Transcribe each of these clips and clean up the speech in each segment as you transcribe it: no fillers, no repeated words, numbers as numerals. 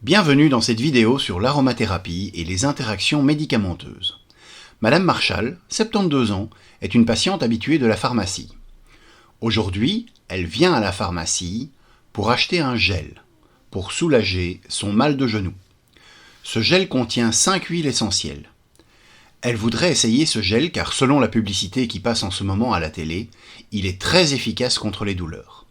Bienvenue dans cette vidéo sur l'aromathérapie et les interactions médicamenteuses. Madame Marchal, 72 ans, est une patiente habituée de la pharmacie. Aujourd'hui, elle vient à la pharmacie pour acheter un gel, pour soulager son mal de genou. Ce gel contient 5 huiles essentielles. Elle voudrait essayer ce gel car selon la publicité qui passe en ce moment à la télé, il est très efficace contre les douleurs.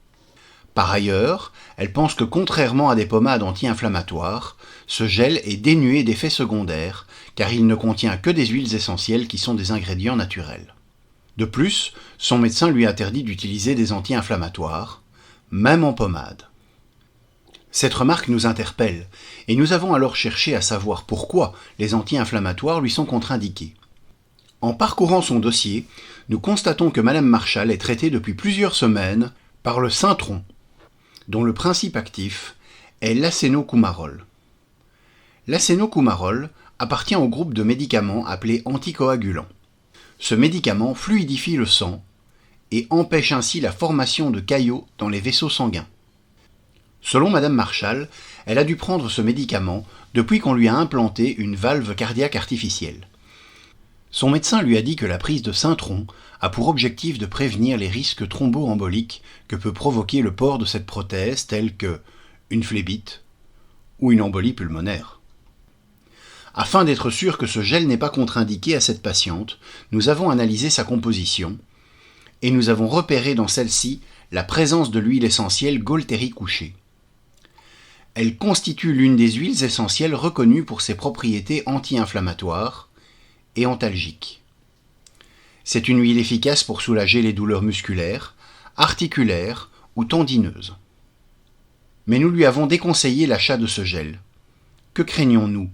Par ailleurs, elle pense que contrairement à des pommades anti-inflammatoires, ce gel est dénué d'effets secondaires car il ne contient que des huiles essentielles qui sont des ingrédients naturels. De plus, son médecin lui interdit d'utiliser des anti-inflammatoires, même en pommade. Cette remarque nous interpelle et nous avons alors cherché à savoir pourquoi les anti-inflammatoires lui sont contre-indiqués. En parcourant son dossier, nous constatons que Madame Marchal est traitée depuis plusieurs semaines par le Syntron, dont le principe actif est l'acénocumarol. L'acénocumarol appartient au groupe de médicaments appelés anticoagulants. Ce médicament fluidifie le sang et empêche ainsi la formation de caillots dans les vaisseaux sanguins. Selon Madame Marchal, elle a dû prendre ce médicament depuis qu'on lui a implanté une valve cardiaque artificielle. Son médecin lui a dit que la prise de Syntron a pour objectif de prévenir les risques thromboemboliques que peut provoquer le port de cette prothèse tels que une phlébite ou une embolie pulmonaire. Afin d'être sûr que ce gel n'est pas contre-indiqué à cette patiente, nous avons analysé sa composition et nous avons repéré dans celle-ci la présence de l'huile essentielle Gaultérie couchée. Elle constitue l'une des huiles essentielles reconnues pour ses propriétés anti-inflammatoires et antalgiques. C'est une huile efficace pour soulager les douleurs musculaires, articulaires ou tendineuses. Mais nous lui avons déconseillé l'achat de ce gel. Que craignons-nous ?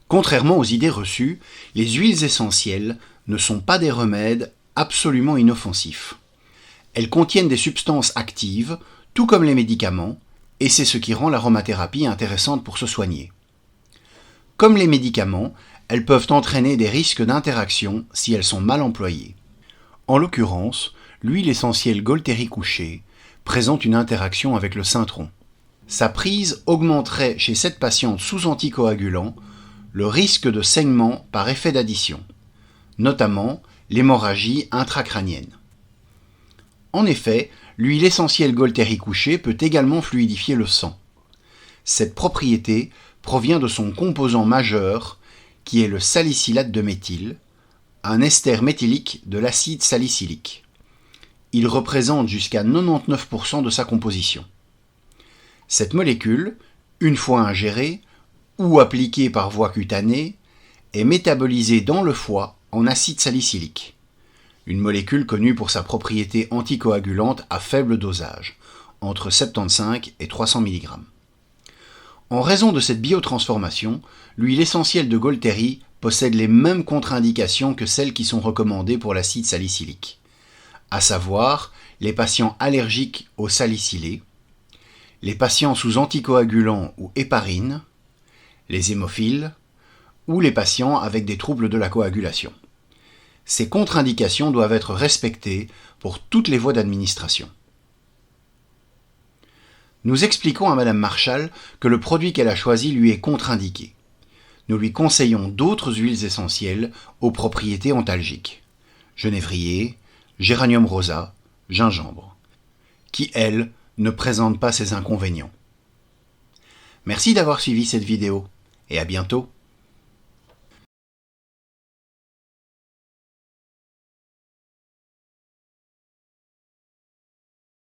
Contrairement aux idées reçues, les huiles essentielles ne sont pas des remèdes absolument inoffensifs. Elles contiennent des substances actives, tout comme les médicaments, et c'est ce qui rend l'aromathérapie intéressante pour se soigner. Comme les médicaments, elles peuvent entraîner des risques d'interaction si elles sont mal employées. En l'occurrence, l'huile essentielle Gaultérie couchée présente une interaction avec le Syntron. Sa prise augmenterait chez cette patiente sous anticoagulant le risque de saignement par effet d'addition, notamment l'hémorragie intracrânienne. En effet, l'huile essentielle Gaultérie couchée peut également fluidifier le sang. Cette propriété provient de son composant majeur qui est le salicylate de méthyle, un ester méthylique de l'acide salicylique. Il représente jusqu'à 99% de sa composition. Cette molécule, une fois ingérée ou appliquée par voie cutanée, est métabolisée dans le foie en acide salicylique, une molécule connue pour sa propriété anticoagulante à faible dosage, entre 75 et 300 mg. En raison de cette biotransformation, l'huile essentielle de Gaultérie possède les mêmes contre-indications que celles qui sont recommandées pour l'acide salicylique, à savoir les patients allergiques au salicylé, les patients sous anticoagulants ou héparine, les hémophiles ou les patients avec des troubles de la coagulation. Ces contre-indications doivent être respectées pour toutes les voies d'administration. Nous expliquons à Madame Marchal que le produit qu'elle a choisi lui est contre-indiqué. Nous lui conseillons d'autres huiles essentielles aux propriétés antalgiques, genévrier, géranium rosa, gingembre, qui, elles, ne présentent pas ces inconvénients. Merci d'avoir suivi cette vidéo et à bientôt.